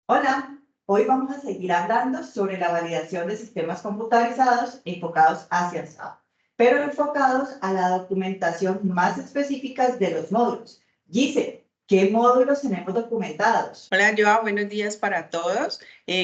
Hola, hoy vamos a seguir hablando sobre la validación de sistemas computarizados enfocados hacia el SAP, pero enfocados a la documentación más específica de los módulos. Gise, ¿qué módulos tenemos documentados? Hola, Joa, buenos días para todos.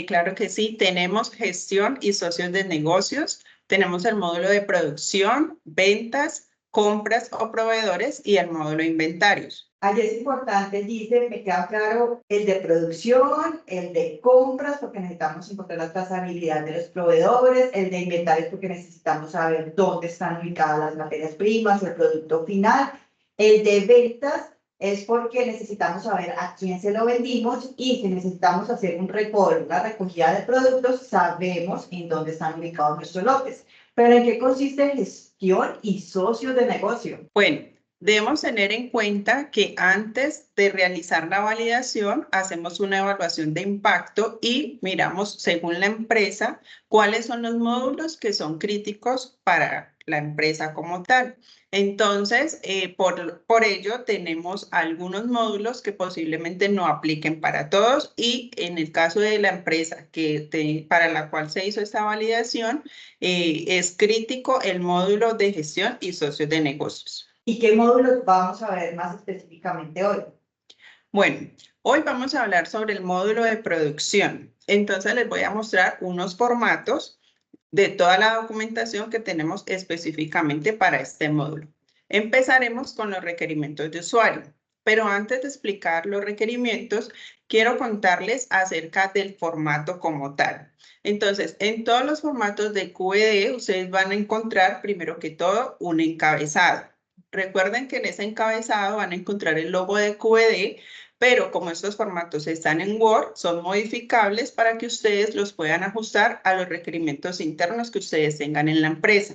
Claro que sí, tenemos gestión y socios de negocios, tenemos el módulo de producción, ventas, compras o proveedores y el módulo de inventarios. Allí es importante, Gise, me queda claro el de producción, el de compras, porque necesitamos encontrar la trazabilidad de los proveedores, el de inventarios, porque necesitamos saber dónde están ubicadas las materias primas, el producto final, el de ventas es porque necesitamos saber a quién se lo vendimos y si necesitamos hacer un recall, una recogida de productos, sabemos en dónde están ubicados nuestros lotes. Pero ¿en qué consiste gestión y socios de negocio? Bueno, debemos tener en cuenta que antes de realizar la validación, hacemos una evaluación de impacto y miramos, según la empresa, cuáles son los módulos que son críticos para la empresa como tal. Entonces, por ello, tenemos algunos módulos que posiblemente no apliquen para todos y en el caso de la empresa para la cual se hizo esta validación, es crítico el módulo de gestión y socios de negocios. ¿Y qué módulos vamos a ver más específicamente hoy? Bueno, hoy vamos a hablar sobre el módulo de producción. Entonces les voy a mostrar unos formatos de toda la documentación que tenemos específicamente para este módulo. Empezaremos con los requerimientos de usuario. Pero antes de explicar los requerimientos, quiero contarles acerca del formato como tal. Entonces, en todos los formatos de QED, ustedes van a encontrar, primero que todo, un encabezado. Recuerden que en ese encabezado van a encontrar el logo de QED, pero como estos formatos están en Word, son modificables para que ustedes los puedan ajustar a los requerimientos internos que ustedes tengan en la empresa.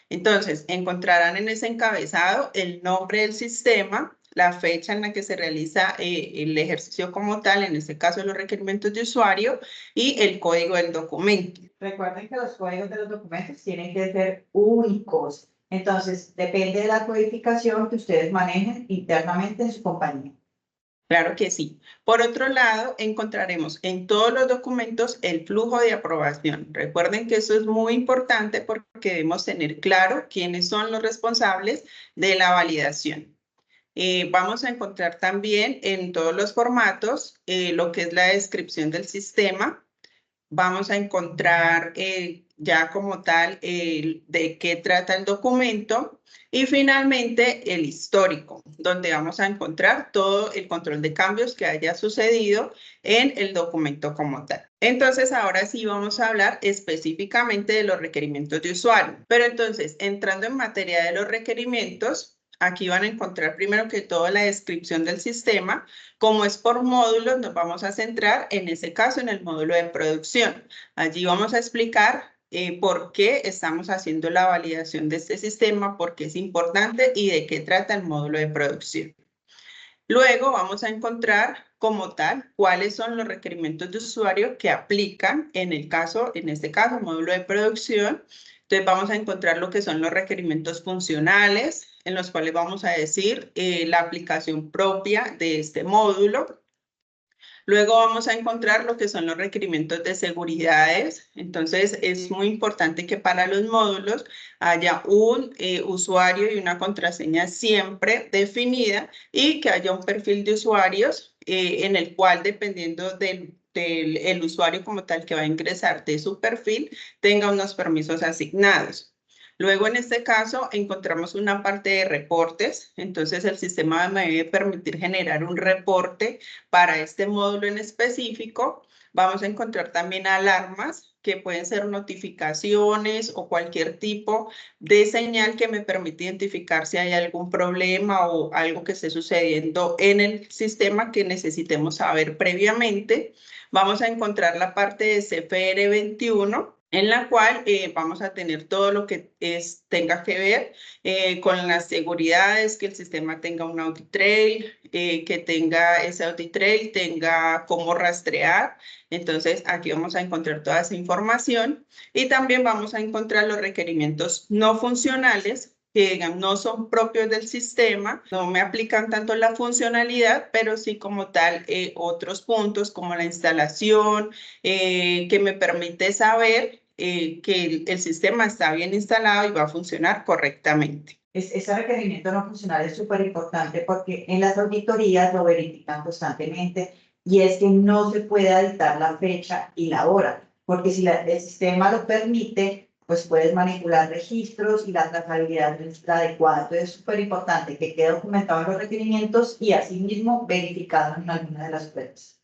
Entonces, encontrarán en ese encabezado el nombre del sistema, la fecha en la que se realiza el ejercicio como tal, en este caso los requerimientos de usuario, y el código del documento. Recuerden que los códigos de los documentos tienen que ser únicos. Entonces, depende de la codificación que ustedes manejen internamente en su compañía. Claro que sí. Por otro lado, encontraremos en todos los documentos el flujo de aprobación. Recuerden que eso es muy importante porque debemos tener claro quiénes son los responsables de la validación. Vamos a encontrar también en todos los formatos lo que es la descripción del sistema. Vamos a encontrar ya como tal de qué trata el documento y finalmente el histórico, donde vamos a encontrar todo el control de cambios que haya sucedido en el documento como tal. Entonces, ahora sí vamos a hablar específicamente de los requerimientos de usuario. Pero entonces, entrando en materia de los requerimientos, aquí van a encontrar primero que todo la descripción del sistema. Como es por módulos, nos vamos a centrar en ese caso en el módulo de producción. Allí vamos a explicar por qué estamos haciendo la validación de este sistema, por qué es importante y de qué trata el módulo de producción. Luego vamos a encontrar como tal cuáles son los requerimientos de usuario que aplican en este caso, módulo de producción. Entonces vamos a encontrar lo que son los requerimientos funcionales, en los cuales vamos a decir la aplicación propia de este módulo. Luego vamos a encontrar lo que son los requerimientos de seguridades. Entonces, es muy importante que para los módulos haya un usuario y una contraseña siempre definida y que haya un perfil de usuarios en el cual, dependiendo del usuario como tal que va a ingresar de su perfil, tenga unos permisos asignados. Luego, en este caso, encontramos una parte de reportes. Entonces, el sistema me debe permitir generar un reporte para este módulo en específico. Vamos a encontrar también alarmas que pueden ser notificaciones o cualquier tipo de señal que me permite identificar si hay algún problema o algo que esté sucediendo en el sistema que necesitemos saber previamente. Vamos a encontrar la parte de CFR 21, en la cual vamos a tener todo lo que tenga que ver con las seguridades, que el sistema tenga un audit trail, que tenga ese audit trail, tenga cómo rastrear. Entonces, aquí vamos a encontrar toda esa información y también vamos a encontrar los requerimientos no funcionales, que digamos, no son propios del sistema, no me aplican tanto la funcionalidad, pero sí como tal otros puntos como la instalación, que me permite saber que el sistema está bien instalado y va a funcionar correctamente. Ese requerimiento no funcional es súper importante porque en las auditorías lo verifican constantemente y es que no se puede dictar la fecha y la hora, porque si el sistema lo permite, pues puedes manipular registros y la trazabilidad no es la adecuada. Entonces es súper importante que quede documentado en los requerimientos y asimismo verificado en alguna de las pruebas.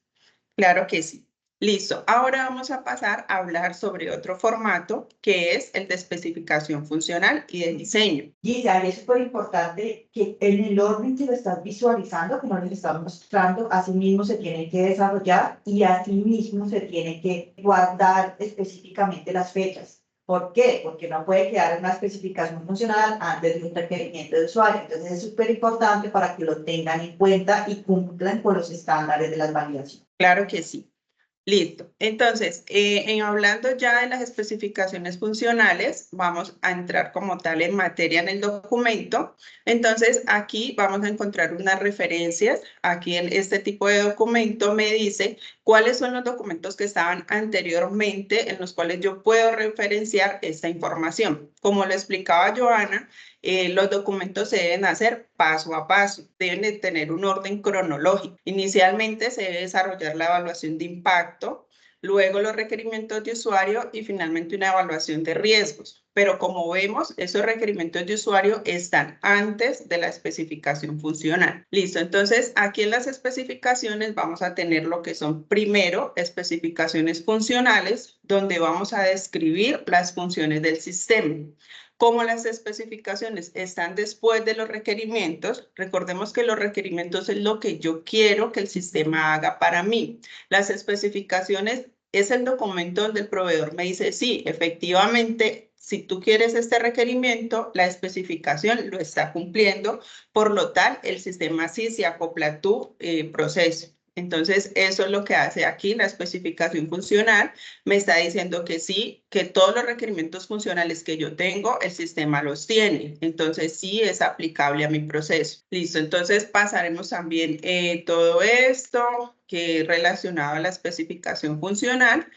Claro que sí. Listo. Ahora vamos a pasar a hablar sobre otro formato que es el de especificación funcional y de diseño. Y ahí es súper importante que en el orden que lo estás visualizando, que nos estamos mostrando, asimismo se tiene que desarrollar y asimismo se tiene que guardar específicamente las fechas. ¿Por qué? Porque no puede quedar una especificación funcional antes de un requerimiento de usuario. Entonces es súper importante para que lo tengan en cuenta y cumplan con los estándares de las validaciones. Claro que sí. Listo. Entonces, hablando ya de las especificaciones funcionales, vamos a entrar como tal en materia en el documento. Entonces, aquí vamos a encontrar unas referencias. Aquí en este tipo de documento me dice cuáles son los documentos que estaban anteriormente en los cuales yo puedo referenciar esta información. Como lo explicaba Joana, los documentos se deben hacer paso a paso, deben de tener un orden cronológico. Inicialmente se debe desarrollar la evaluación de impacto, luego los requerimientos de usuario y finalmente una evaluación de riesgos. Pero como vemos, esos requerimientos de usuario están antes de la especificación funcional. Listo, entonces aquí en las especificaciones vamos a tener lo que son primero especificaciones funcionales, donde vamos a describir las funciones del sistema. Como las especificaciones están después de los requerimientos, recordemos que los requerimientos es lo que yo quiero que el sistema haga para mí. Las especificaciones es el documento donde el proveedor me dice, sí, efectivamente, si tú quieres este requerimiento, la especificación lo está cumpliendo, por lo tal, el sistema sí se acopla a tu proceso. Entonces, eso es lo que hace aquí la especificación funcional. Me está diciendo que sí, que todos los requerimientos funcionales que yo tengo, el sistema los tiene. Entonces, sí es aplicable a mi proceso. Listo, entonces pasaremos también todo esto que es relacionado a la especificación funcional.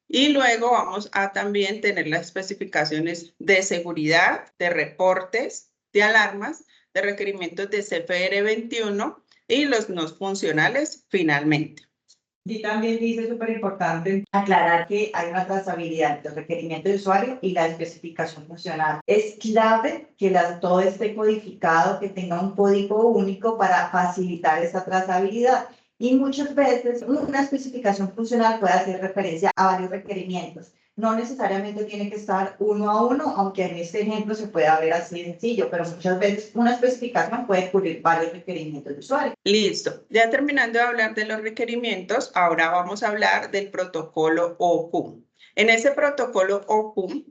Y luego vamos a también tener las especificaciones de seguridad, de reportes, de alarmas, de requerimientos de CFR 21 y los no funcionales finalmente. Y también dice súper importante aclarar que hay una trazabilidad entre el requerimiento de usuario y la especificación funcional. Es clave que todo esté codificado, que tenga un código único para facilitar esa trazabilidad. Y muchas veces una especificación funcional puede hacer referencia a varios requerimientos. No necesariamente tiene que estar uno a uno, aunque en este ejemplo se puede ver así de sencillo, pero muchas veces una especificación puede cubrir varios requerimientos de usuario. Listo. Ya terminando de hablar de los requerimientos, ahora vamos a hablar del protocolo OQ. En ese protocolo OQ,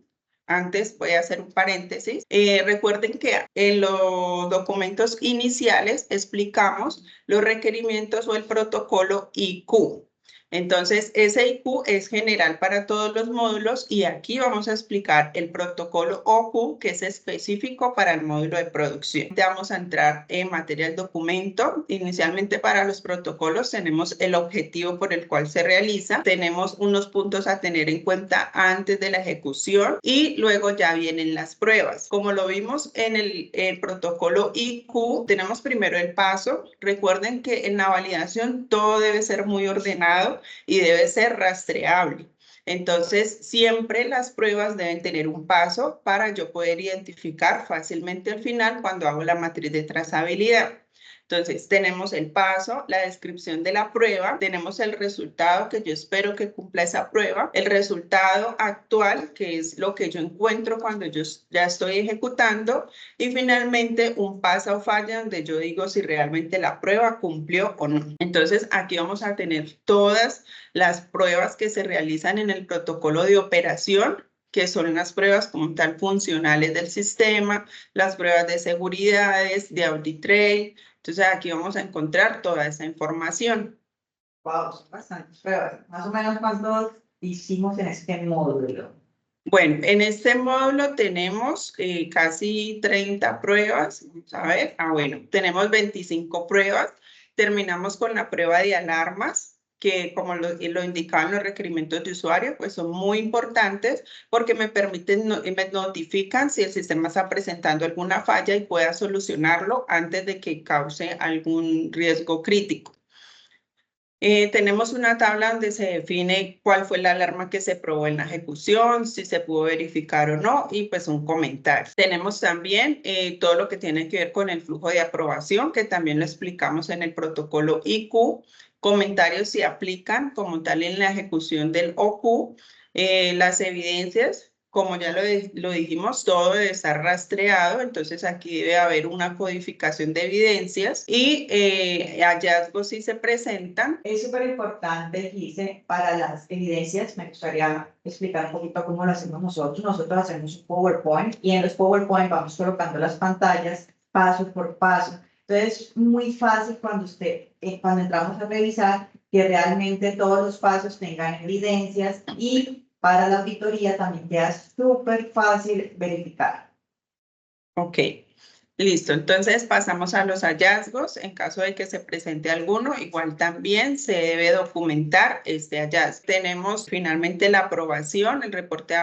antes voy a hacer un paréntesis, recuerden que en los documentos iniciales explicamos los requerimientos o el protocolo IQ. Entonces, ese IQ es general para todos los módulos y aquí vamos a explicar el protocolo OQ, que es específico para el módulo de producción. Vamos a entrar en materia del documento. Inicialmente para los protocolos tenemos el objetivo por el cual se realiza, tenemos unos puntos a tener en cuenta antes de la ejecución y luego ya vienen las pruebas. Como lo vimos en el protocolo IQ, tenemos primero el paso. Recuerden que en la validación todo debe ser muy ordenado y debe ser rastreable. Entonces, siempre las pruebas deben tener un paso para yo poder identificar fácilmente al final cuando hago la matriz de trazabilidad. Entonces, tenemos el paso, la descripción de la prueba, tenemos el resultado que yo espero que cumpla esa prueba, el resultado actual, que es lo que yo encuentro cuando yo ya estoy ejecutando, y finalmente un pasa o falla donde yo digo si realmente la prueba cumplió o no. Entonces, aquí vamos a tener todas las pruebas que se realizan en el protocolo de operación, que son las pruebas como tal funcionales del sistema, las pruebas de seguridades, de audit trail. Entonces aquí vamos a encontrar toda esa información. Wow, son bastantes pruebas. Más o menos cuántos hicimos en este módulo. Bueno, en este módulo tenemos casi 30 pruebas. Vamos a ver. Bueno, tenemos 25 pruebas. Terminamos con la prueba de alarmas, que como lo indicaban los requerimientos de usuario, pues son muy importantes porque me permiten, me notifican si el sistema está presentando alguna falla y pueda solucionarlo antes de que cause algún riesgo crítico. Tenemos una tabla donde se define cuál fue la alarma que se probó en la ejecución, si se pudo verificar o no, y pues un comentario. Tenemos también todo lo que tiene que ver con el flujo de aprobación, que también lo explicamos en el protocolo IQ, comentarios si aplican como tal en la ejecución del OQ, las evidencias. Como ya lo dijimos, todo debe estar rastreado, entonces aquí debe haber una codificación de evidencias y hallazgos si se presentan. Es súper importante, Gise, para las evidencias, me gustaría explicar un poquito cómo lo hacemos nosotros. Nosotros hacemos un PowerPoint y en los PowerPoint vamos colocando las pantallas paso por paso. Entonces, es muy fácil cuando cuando entramos a revisar, que realmente todos los pasos tengan evidencias y para la auditoría también queda súper fácil verificar. Ok, listo. Entonces pasamos a los hallazgos. En caso de que se presente alguno, igual también se debe documentar este hallazgo. Tenemos finalmente la aprobación, el reporte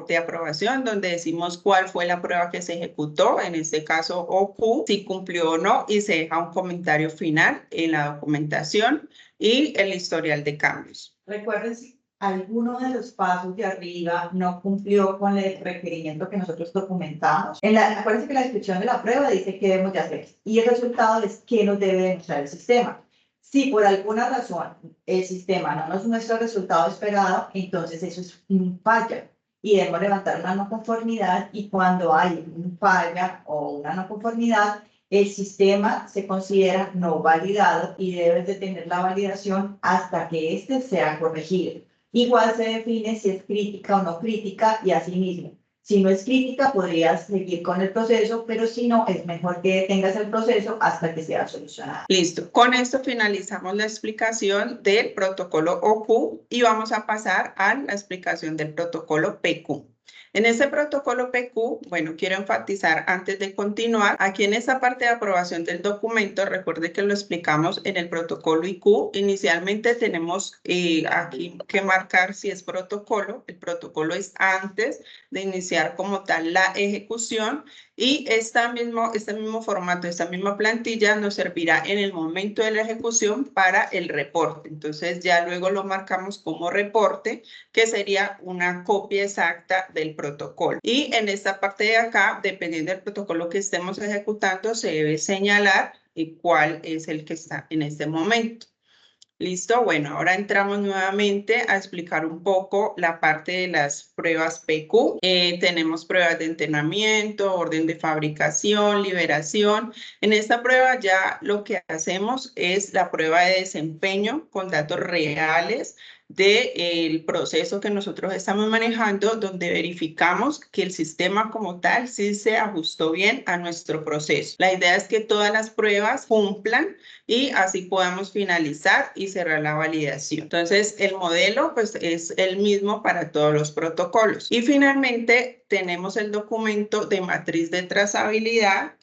de aprobación, donde decimos cuál fue la prueba que se ejecutó, en este caso OQ, si cumplió o no, y se deja un comentario final en la documentación y el historial de cambios. Recuerden, si alguno de los pasos de arriba no cumplió con el requerimiento que nosotros documentamos, acuérdense que la descripción de la prueba dice qué debemos de hacer y el resultado es qué nos debe demostrar el sistema. Si por alguna razón el sistema no nos muestra el resultado esperado, entonces eso es un falla y debemos levantar una no conformidad, y cuando hay un falla o una no conformidad, el sistema se considera no validado y debes de tener la validación hasta que éste sea corregido. Igual se define si es crítica o no crítica, y así mismo. Si no es crítica, podrías seguir con el proceso, pero si no, es mejor que detengas el proceso hasta que sea solucionado. Listo. Con esto finalizamos la explicación del protocolo OQ y vamos a pasar a la explicación del protocolo PQ. En este protocolo PQ, bueno, quiero enfatizar antes de continuar, aquí en esta parte de aprobación del documento, recuerde que lo explicamos en el protocolo IQ. Inicialmente tenemos aquí que marcar si es protocolo. El protocolo es antes de iniciar como tal la ejecución, y este mismo formato, esta misma plantilla nos servirá en el momento de la ejecución para el reporte. Entonces ya luego lo marcamos como reporte, que sería una copia exacta del protocolo. Y en esta parte de acá, dependiendo del protocolo que estemos ejecutando, se debe señalar cuál es el que está en este momento. Listo, bueno, ahora entramos nuevamente a explicar un poco la parte de las pruebas PQ. Tenemos pruebas de entrenamiento, orden de fabricación, liberación. En esta prueba ya lo que hacemos es la prueba de desempeño con datos reales del proceso que nosotros estamos manejando, donde verificamos que el sistema como tal sí se ajustó bien a nuestro proceso. La idea es que todas las pruebas cumplan y así podamos finalizar y cerrar la validación. Entonces, el modelo pues es el mismo para todos los protocolos. Y finalmente, tenemos el documento de matriz de trazabilidad.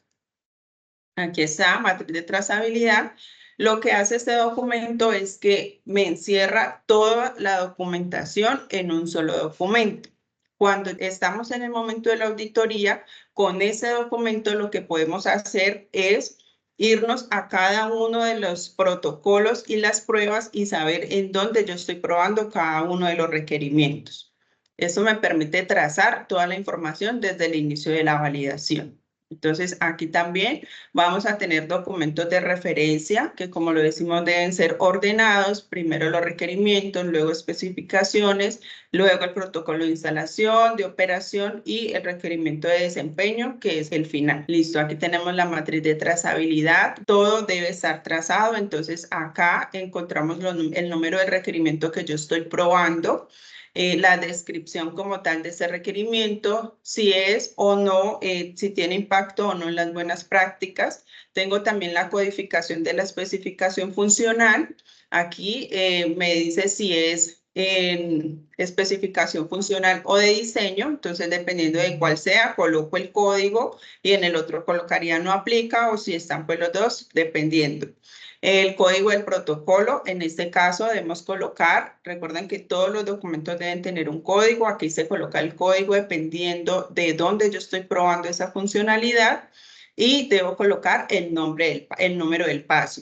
Aquí está, matriz de trazabilidad. Lo que hace este documento es que me encierra toda la documentación en un solo documento. Cuando estamos en el momento de la auditoría, con ese documento lo que podemos hacer es irnos a cada uno de los protocolos y las pruebas y saber en dónde yo estoy probando cada uno de los requerimientos. Eso me permite trazar toda la información desde el inicio de la validación. Entonces, aquí también vamos a tener documentos de referencia que, como lo decimos, deben ser ordenados. Primero los requerimientos, luego especificaciones, luego el protocolo de instalación, de operación y el requerimiento de desempeño, que es el final. Listo, aquí tenemos la matriz de trazabilidad. Todo debe estar trazado. Entonces, acá encontramos el número de requerimiento que yo estoy probando. La descripción como tal de ese requerimiento, si es o no, si tiene impacto o no en las buenas prácticas. Tengo también la codificación de la especificación funcional. Aquí me dice si es en especificación funcional o de diseño, entonces dependiendo de cuál sea, coloco el código y en el otro colocaría no aplica o si están pues los dos, dependiendo. El código del protocolo, en este caso debemos colocar, recuerden que todos los documentos deben tener un código, aquí se coloca el código dependiendo de dónde yo estoy probando esa funcionalidad y debo colocar el número del paso,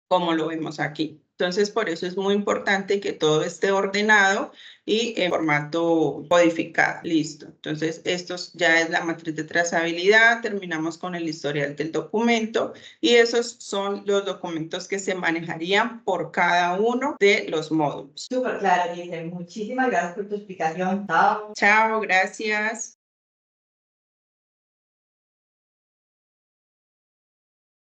como lo vemos aquí. Entonces, por eso es muy importante que todo esté ordenado y en formato codificado. Listo. Entonces, esto ya es la matriz de trazabilidad. Terminamos con el historial del documento y esos son los documentos que se manejarían por cada uno de los módulos. Súper claro, Giselle. Muchísimas gracias por tu explicación. Chao. Chao, gracias.